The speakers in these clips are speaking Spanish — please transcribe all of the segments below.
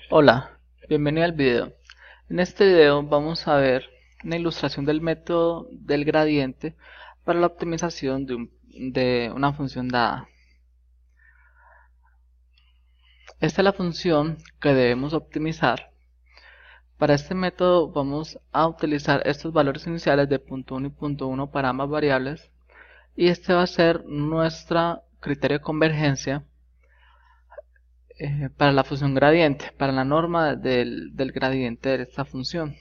Hola, bienvenido al video. En este video vamos a ver una ilustración del método del gradiente para la optimización de una función dada. Esta es la función que debemos optimizar. Para este método vamos a utilizar estos valores iniciales de .1 y .1 para ambas variables, y este va a ser nuestro criterio de convergencia para la función gradiente, para la norma del gradiente de esta función.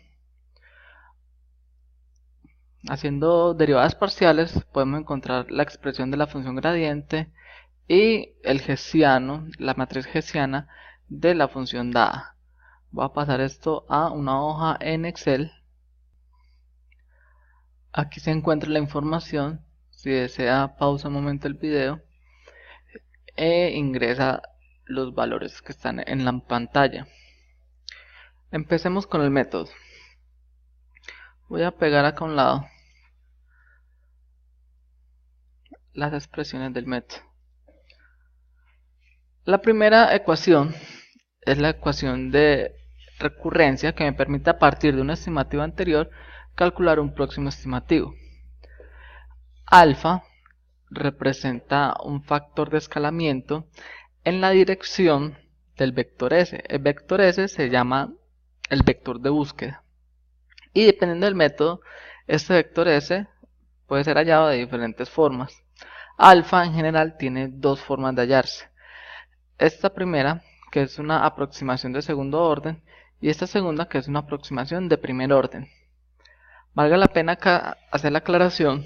Haciendo derivadas parciales podemos encontrar la expresión de la función gradiente y el hessiano, la matriz hessiana de la función dada. Voy a pasar esto a una hoja en Excel. Aquí se encuentra la información. Si desea, pausa un momento el video e ingresa los valores que están en la pantalla. Empecemos con el método. Voy a pegar acá a un lado las expresiones del método. La primera ecuación es la ecuación de recurrencia que me permite, a partir de un estimativo anterior, calcular un próximo estimativo. Alfa representa un factor de escalamiento en la dirección del vector S. El vector S se llama el vector de búsqueda, y dependiendo del método, este vector S puede ser hallado de diferentes formas. Alfa en general tiene dos formas de hallarse. Esta primera, que es una aproximación de segundo orden, y esta segunda, que es una aproximación de primer orden. Valga la pena acá hacer la aclaración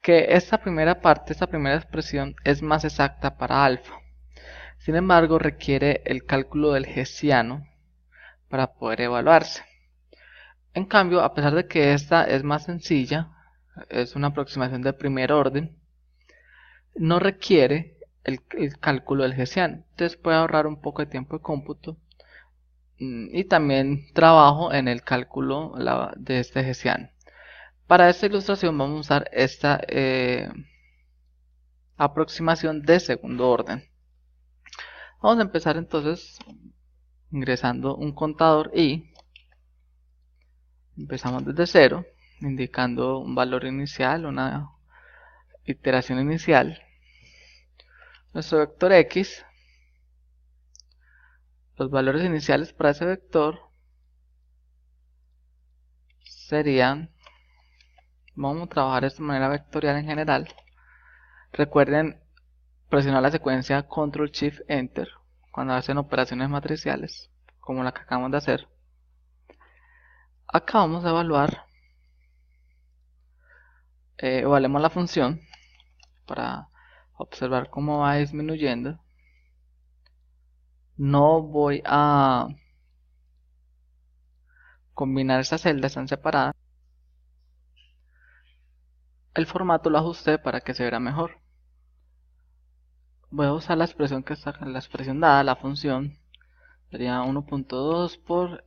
que esta primera parte, esta primera expresión, es más exacta para alfa. Sin embargo, requiere el cálculo del hessiano para poder evaluarse. En cambio, a pesar de que esta es más sencilla, es una aproximación de primer orden, no requiere el cálculo del hessiano. Entonces puede ahorrar un poco de tiempo de cómputo y también trabajo en el cálculo de este hessiano. Para esta ilustración vamos a usar esta aproximación de segundo orden. Vamos a empezar entonces ingresando un contador y empezamos desde cero, indicando un valor inicial, una iteración inicial. Nuestro vector X, los valores iniciales para ese vector serían, vamos a trabajar de esta manera vectorial en general. Recuerden presionar la secuencia Ctrl Shift Enter cuando hacen operaciones matriciales, como la que acabamos de hacer. Acá vamos a evaluemos la función para observar cómo va disminuyendo. No voy a combinar estas celdas, están separadas. El formato lo ajusté para que se vea mejor. Voy a usar la expresión que está en la expresión dada, la función sería 1.2 por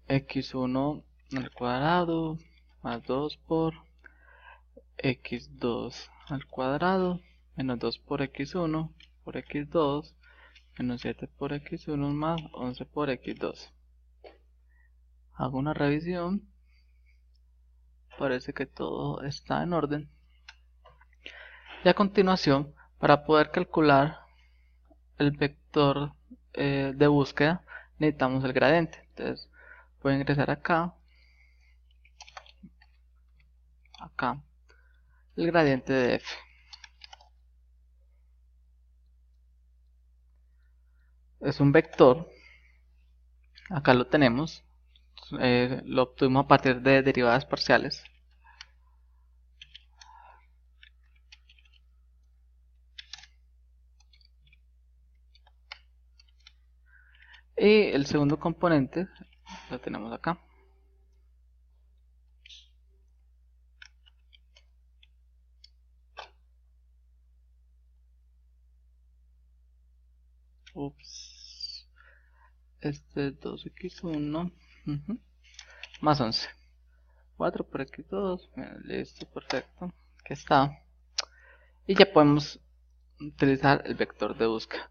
x1 al cuadrado más 2 por x2 al cuadrado menos 2 por x1 por x2 menos 7 por x1 más 11 por x2. Hago una revisión. Parece que todo está en orden. Y a continuación, para poder calcular el vector de búsqueda, necesitamos el gradiente. Entonces voy a ingresar acá, el gradiente de f. Es un vector, acá lo tenemos, lo obtuvimos a partir de derivadas parciales. Y el segundo componente lo tenemos acá. Ups. Este es 2x1 más 11. 4 por x2, listo, perfecto, aquí está. Y ya podemos utilizar el vector de búsqueda.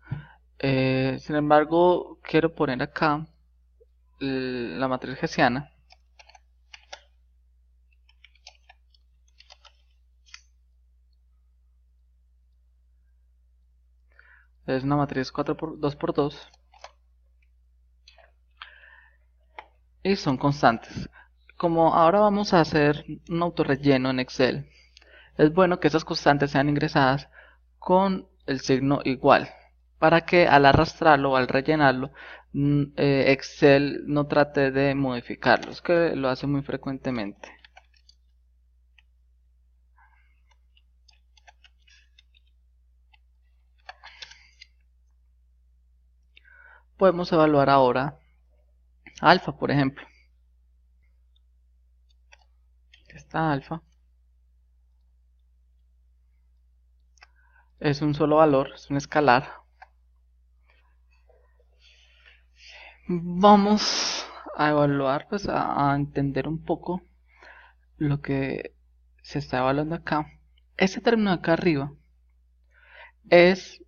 Sin embargo, quiero poner acá la matriz hessiana. Es una matriz 2x2 y son constantes. Como ahora vamos a hacer un autorrelleno en Excel, es bueno que esas constantes sean ingresadas con el signo igual, para que al arrastrarlo o al rellenarlo, Excel no trate de modificarlo, es que lo hace muy frecuentemente. Podemos evaluar ahora alfa, por ejemplo. Esta alfa es un solo valor, es un escalar. Vamos a evaluar, pues a entender un poco lo que se está evaluando acá. Este término de acá arriba es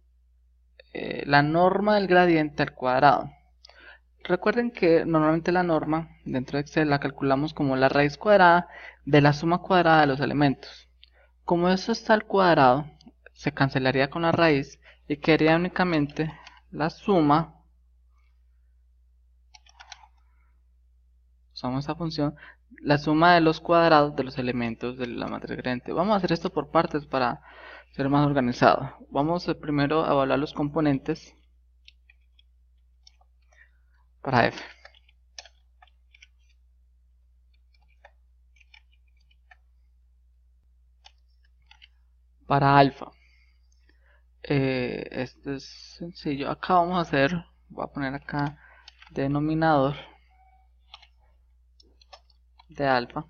la norma del gradiente al cuadrado. Recuerden que normalmente la norma dentro de Excel la calculamos como la raíz cuadrada de la suma cuadrada de los elementos. Como eso está al cuadrado, se cancelaría con la raíz y quedaría únicamente la suma. Usamos esta función, la suma de los cuadrados de los elementos de la matriz gradiente. Vamos a hacer esto por partes para ser más organizado. Vamos primero a evaluar los componentes para f. Para alfa, esto es sencillo. Acá vamos a hacer, voy a poner acá denominador de alfa.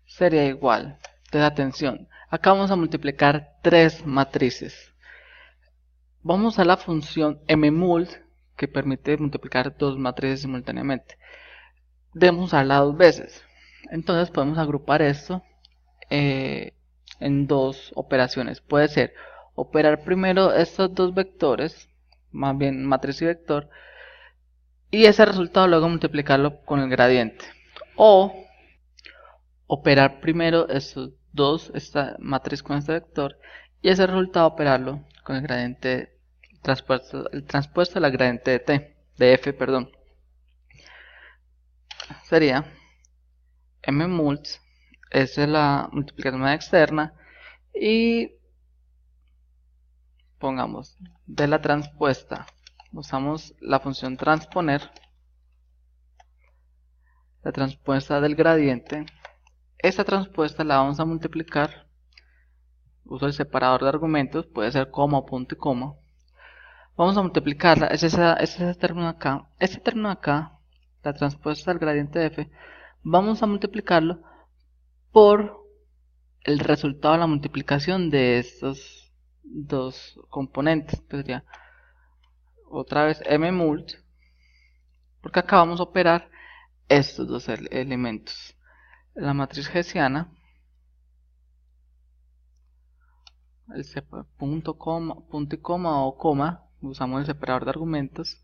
Sería igual. Entonces atención, acá vamos a multiplicar tres matrices. Vamos a la función mmult que permite multiplicar dos matrices simultáneamente. Debemos usarla dos veces. Entonces podemos agrupar esto en dos operaciones. Puede ser operar primero estos dos vectores, más bien matriz y vector, y ese resultado luego multiplicarlo con el gradiente. O operar primero estos dos, esta matriz con este vector, y ese resultado operarlo con el gradiente el transpuesto de la gradiente de t, de f, perdón. Sería mmult, esa es la multiplicación externa, y pongamos de la transpuesta, usamos la función transponer, la transpuesta del gradiente. Esta transpuesta la vamos a multiplicar, uso el separador de argumentos, puede ser coma, punto y coma. Vamos a multiplicarla, es ese término acá. Este término acá, la transpuesta del gradiente de f, vamos a multiplicarlo por el resultado de la multiplicación de estos dos componentes. Entonces sería otra vez mmult, porque acá vamos a operar estos dos elementos. La matriz hessiana, el punto y coma o coma, usamos el separador de argumentos.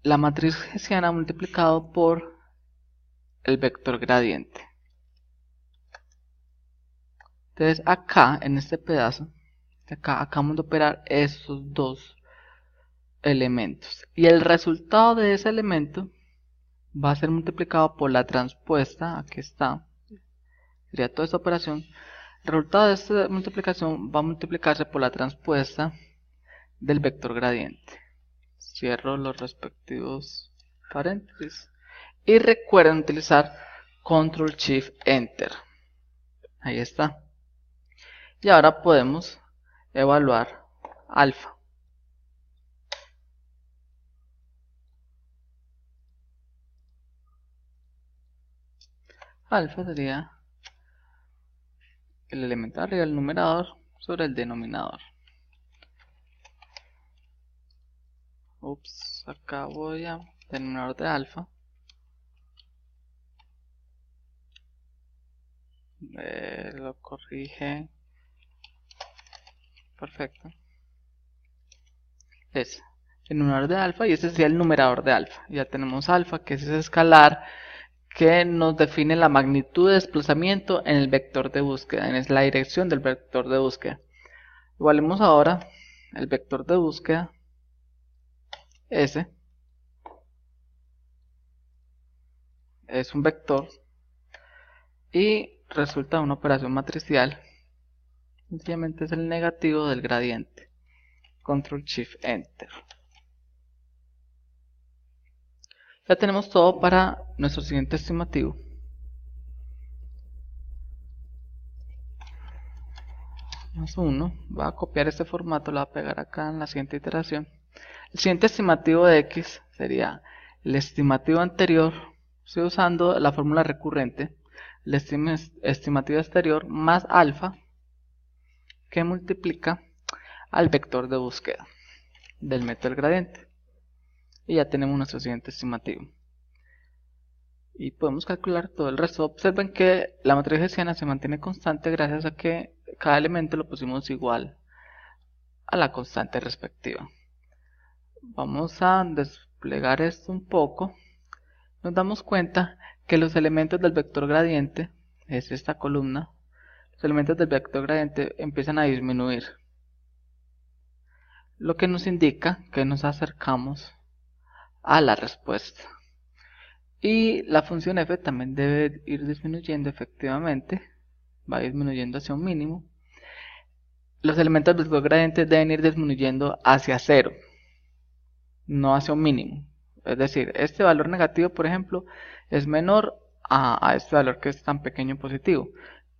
La matriz hessiana multiplicado por el vector gradiente. Entonces acá en este pedazo, acá acabamos de operar estos dos elementos. Y el resultado de ese elemento va a ser multiplicado por la transpuesta, aquí está, sería toda esta operación. El resultado de esta multiplicación va a multiplicarse por la transpuesta del vector gradiente. Cierro los respectivos paréntesis. Y recuerden utilizar Control Shift Enter. Ahí está. Y ahora podemos evaluar alfa. Alfa sería el elemento arriba del numerador sobre el denominador. Ups, acá voy a denominador de alfa. lo corrige. Perfecto. Es el numerador de alfa y este sería el numerador de alfa. Ya tenemos alfa, que es ese escalar que nos define la magnitud de desplazamiento en el vector de búsqueda, en la dirección del vector de búsqueda. Igualemos ahora el vector de búsqueda S. Es un vector y resulta una operación matricial. Sencillamente es el negativo del gradiente. Control Shift Enter. Ya tenemos todo para nuestro siguiente estimativo. Más 1. Voy a copiar este formato, lo voy a pegar acá en la siguiente iteración. El siguiente estimativo de X sería el estimativo anterior. Estoy usando la fórmula recurrente. El estimativo exterior más alfa, que multiplica al vector de búsqueda del método del gradiente. Y ya tenemos nuestro siguiente estimativo. Y podemos calcular todo el resto. Observen que la matriz hessiana se mantiene constante gracias a que cada elemento lo pusimos igual a la constante respectiva. Vamos a desplegar esto un poco. Nos damos cuenta que los elementos del vector gradiente, es esta columna, los elementos del vector gradiente empiezan a disminuir, lo que nos indica que nos acercamos a la respuesta. Y la función f también debe ir disminuyendo efectivamente, va disminuyendo hacia un mínimo. Los elementos del vector gradiente deben ir disminuyendo hacia 0, no hacia un mínimo. Es decir, este valor negativo, por ejemplo, es menor a este valor que es tan pequeño positivo.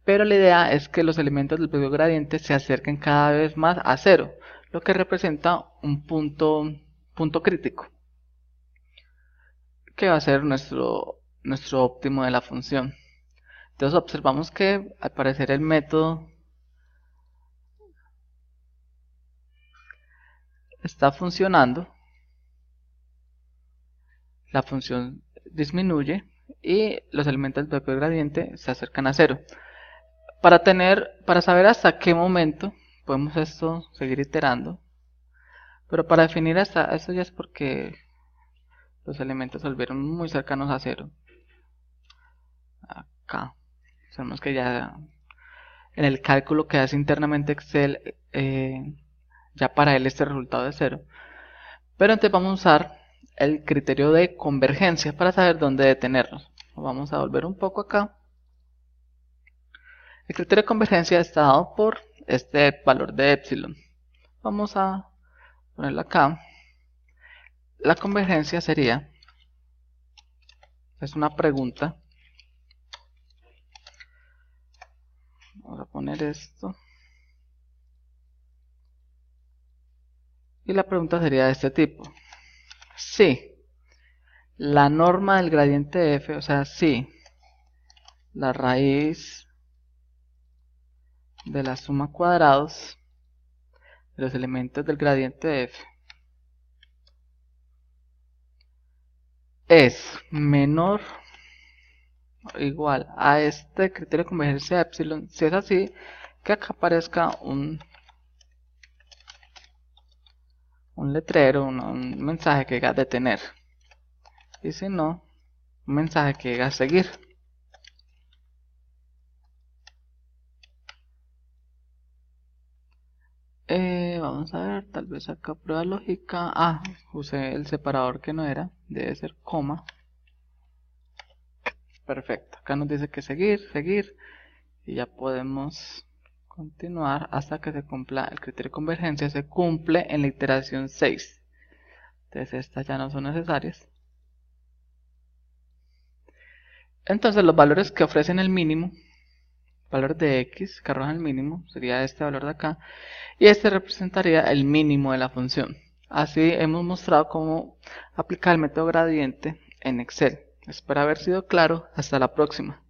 Pero la idea es que los elementos del vector gradiente se acerquen cada vez más a 0, lo que representa un punto crítico, que va a ser nuestro óptimo de la función. Entonces observamos que al parecer el método está funcionando, la función disminuye y los elementos del vector gradiente se acercan a 0. Para saber hasta qué momento podemos seguir iterando, pero para definir hasta esto ya es porque los elementos se volvieron muy cercanos a 0. Acá sabemos que ya en el cálculo que hace internamente Excel, ya para él este resultado es 0. Pero entonces vamos a usar el criterio de convergencia para saber dónde detenernos. Vamos a volver un poco acá. El criterio de convergencia está dado por este valor de epsilon. Vamos a ponerlo acá. La convergencia sería, es una pregunta. Vamos a poner esto. Y la pregunta sería de este tipo. Si la norma del gradiente de f, o sea, si la raíz de la suma cuadrados de los elementos del gradiente de f es menor o igual a este criterio de convergencia de epsilon, si es así, que acá aparezca un letrero, un mensaje que diga detener, y si no, un mensaje que diga seguir. Vamos a ver, tal vez acá prueba lógica. Usé el separador que no era, debe ser coma. Perfecto, acá nos dice que seguir, y ya podemos continuar hasta que se cumpla el criterio de convergencia. Se cumple en la iteración 6. Entonces estas ya no son necesarias. Entonces los valores que ofrecen el mínimo, valor de x que arrojan el mínimo, sería este valor de acá, y este representaría el mínimo de la función. Así hemos mostrado cómo aplicar el método gradiente en Excel. Espero haber sido claro. Hasta la próxima.